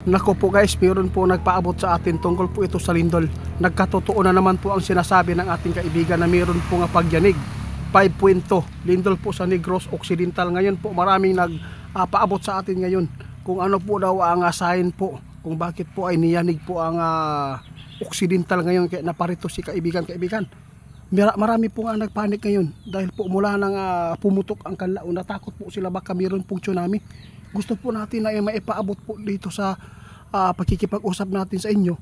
Nako po guys, meron po nagpaabot sa atin tungkol po ito sa lindol. Nagkatotoo na naman po ang sinasabi ng ating kaibigan na meron po nga pagyanig. 5.2 lindol po sa Negros Occidental. Ngayon po maraming nagpaabot sa atin ngayon kung ano po daw ang sign po, kung bakit po ay niyanig po ang Occidental ngayon. Kaya naparito si kaibigan. Marami po nga nagpanik ngayon dahil po mula nang pumutok ang Canlaon, natakot po sila baka meron pong tsunami. Gusto po natin na maipaabot po dito sa pagkikipag-usap natin sa inyo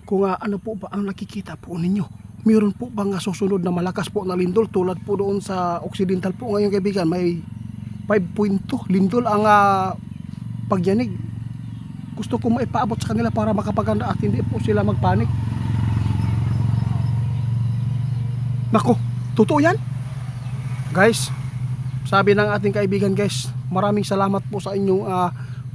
kung ano po ba ang nakikita po ninyo. Meron po bang susunod na malakas po na lindol tulad po doon sa Occidental po ngayon kaibigan, may 5.2 lindol ang pagyanig. Gusto ko maipaabot sa kanila para makapaganda at hindi po sila magpanik. Nako, totoo yan guys. Sabi ng ating kaibigan guys, maraming salamat po sa inyong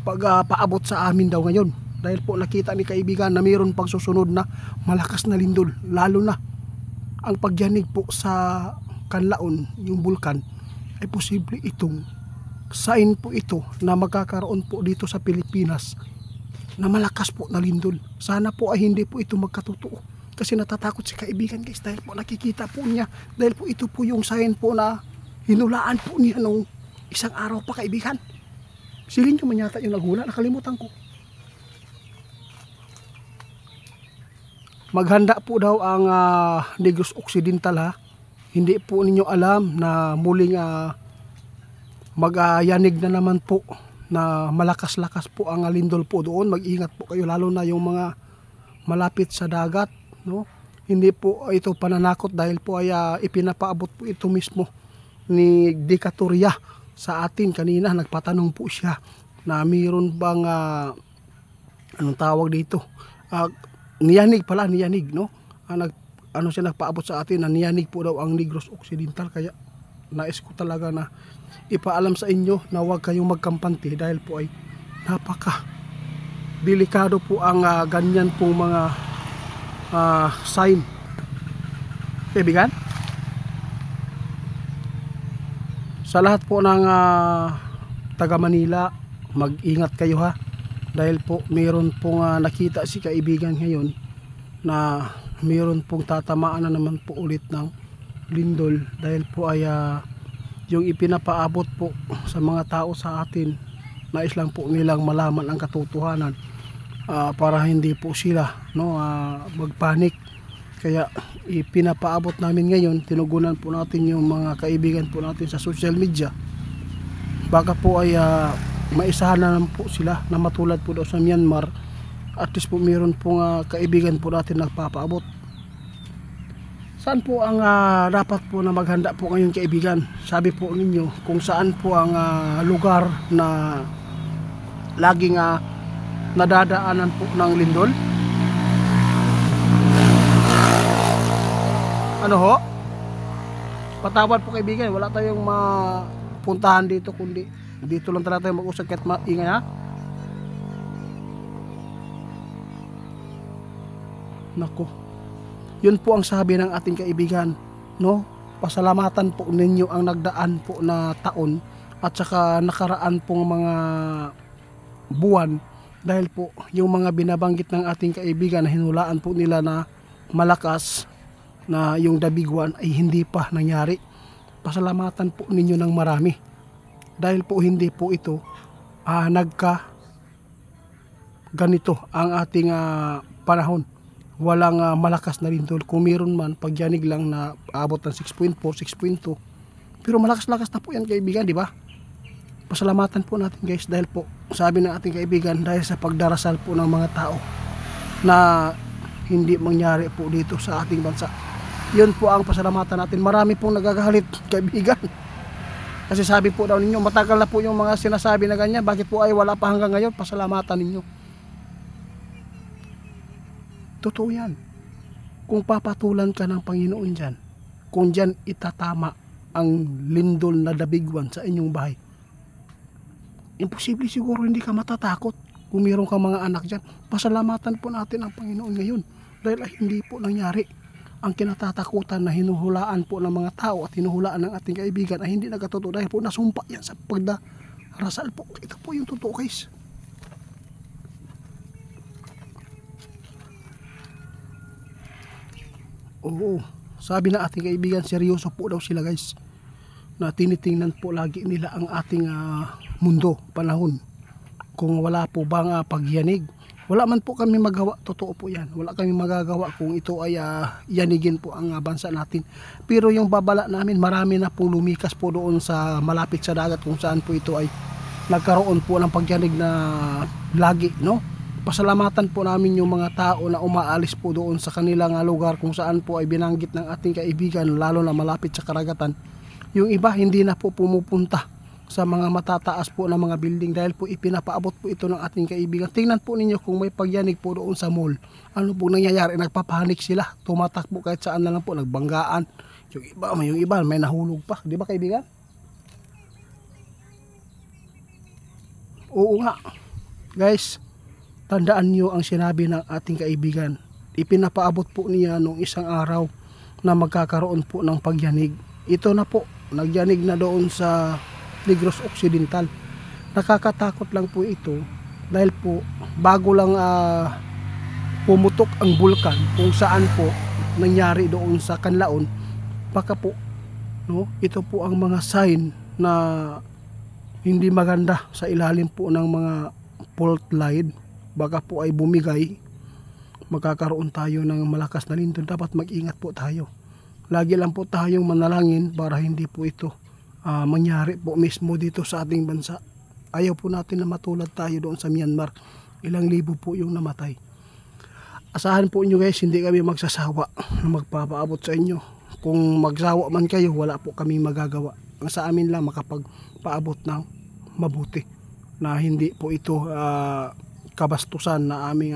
pagpaabot sa amin daw ngayon. Dahil po nakita ni kaibigan na mayroon pang susunod na malakas na lindol. Lalo na ang pagyanig po sa Canlaon, yung bulkan, ay posible itong sign po ito na magkakaroon po dito sa Pilipinas na malakas po na lindol. Sana po ay hindi po ito magkatotoo. Kasi natatakot si kaibigan guys dahil po nakikita po niya. Dahil po ito po yung sign po na hinulaan po niya nung isang araw pa kaibigan. Silin nyo man yata yung naghula, nakalimutan ko. Maghanda po daw ang Negros Occidental ha. Hindi po ninyo alam na muling magyanig na naman po na malakas-lakas po ang lindol po doon. Mag-ingat po kayo lalo na yung mga malapit sa dagat, no? Hindi po ito pananakot dahil po ay ipinapaabot po ito mismo ni Dekatoria sa atin kanina. Nagpatanong po siya na mayroon bang anong tawag dito, niyanig, no? Siya nagpaabot sa atin na niyanig po daw ang Negros Occidental. Kaya nais ko talaga na ipaalam sa inyo na huwag kayong magkampante dahil po ay napaka delikado po ang ganyan pong mga sign kaibigan. Sa lahat po ng taga Manila, mag-ingat kayo ha. Dahil po mayroon pong nakita si kaibigan ngayon na mayroon pong tatamaan na naman po ulit ng lindol. Dahil po ay yung ipinapaabot po sa mga tao sa atin, nais lang po nilang malaman ang katotohanan para hindi po sila magpanik. Kaya ipinapaabot namin ngayon, tinugunan po natin yung mga kaibigan po natin sa social media. Baka po ay maisahan na naman po sila na matulad po daw sa Myanmar. At least po meron po kaibigan po natin nagpapaabot. Saan po ang dapat po na maghanda po ngayon kaibigan? Sabi po ninyo kung saan po ang lugar na laging nadadaanan po ng lindol. Ano ho? Patawad po kaibigan, wala tayong mapuntahan dito kundi dito lang talaga tayo mag-usap kahit maingay ha. Nako, yun po ang sabi ng ating kaibigan, no? Pasalamatan po ninyo ang nagdaan po na taon at saka nakaraan pong mga buwan dahil po yung mga binabanggit ng ating kaibigan na hinulaan po nila na malakas na yung dabiguan ay hindi pa nangyari. Pasalamatan po ninyo ng marami dahil po hindi po ito nagka ganito ang ating panahon. Walang malakas na lindol. Kung meron man, pagyanig lang na abot ng 6.4, 6.2. Pero malakas-lakas na po yan kaibigan, di ba? Pasalamatan po natin guys dahil po sabi ng ating kaibigan dahil sa pagdarasal po ng mga tao na hindi mangyari po dito sa ating bansa. Yun po ang pasalamatan natin. Marami pong nagagalit kaibigan. Kasi sabi po daw ninyo, matagal na po yung mga sinasabi na ganyan. Bakit po ay wala pa hanggang ngayon? Pasalamatan ninyo. Totoo yan. Kung papatulan ka ng Panginoon dyan, kung dyan itatama ang lindol na dabiguan sa inyong bahay, imposible siguro hindi ka matatakot kung mayroon kang mga anak dyan. Pasalamatan po natin ang Panginoon ngayon dahil hindi po nangyari ang kinatatakutan na hinuhulaan po ng mga tao at hinuhulaan ng ating kaibigan ay hindi nagkatotoo dahil po nasumpa yan sa pagdarasal po. Ito po yung totoo guys. Oo, sabi ng ating kaibigan, seryoso po daw sila guys, na tinitingnan po lagi nila ang ating mundo, panahon, kung wala po bang pagyanig. Wala man po kami magawa, totoo po yan, wala kami magagawa kung ito ay yanigin po ang bansa natin. Pero yung babala namin, marami na po lumikas po doon sa malapit sa dagat kung saan po ito ay nagkaroon po ng pagyanig na lagi, no? Pasalamatan po namin yung mga tao na umaalis po doon sa kanilang lugar kung saan po ay binanggit ng ating kaibigan, lalo na malapit sa karagatan. Yung iba hindi na po pumupunta sa mga matataas po na mga building dahil po ipinapaabot po ito ng ating kaibigan. Tingnan po ninyo kung may pagyanig po doon sa mall. Ano po nangyayari? Nagpapanik sila. Tumatakbo kahit saan na lang po. Nagbanggaan. Yung iba may nahulog pa. Di ba kaibigan? Oo nga. Guys, tandaan nyo ang sinabi ng ating kaibigan. Ipinapaabot po niya nung isang araw na magkakaroon po ng pagyanig. Ito na po. Nagyanig na doon sa Negros Occidental. Nakakatakot lang po ito dahil po bago lang pumutok ang bulkan kung saan po nangyari doon sa Canlaon, baka po, no, ito po ang mga sign na hindi maganda sa ilalim po ng mga fault line. Baka po ay bumigay, magkakaroon tayo ng malakas na lindol. Dapat mag-ingat po tayo. Lagi lang po tayong manalangin para hindi po ito mangyari po mismo dito sa ating bansa. Ayaw po natin na matulad tayo doon sa Myanmar. Ilang libo po yung namatay. Asahan po nyo guys, hindi kami magsasawa na magpapaabot sa inyo. Kung magsawa man kayo, wala po kami magagawa. Ang sa amin lang makapagpaabot ng mabuti, na hindi po ito kabastusan na aming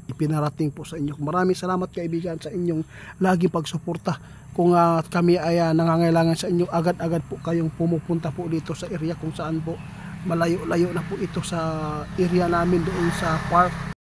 ipinarating po sa inyo. Maraming salamat kaibigan sa inyong laging pagsuporta. Kung kami ay nangangailangan sa inyo, agad-agad po kayong pumupunta po dito sa area kung saan po malayo-layo na po ito sa area namin doon sa park.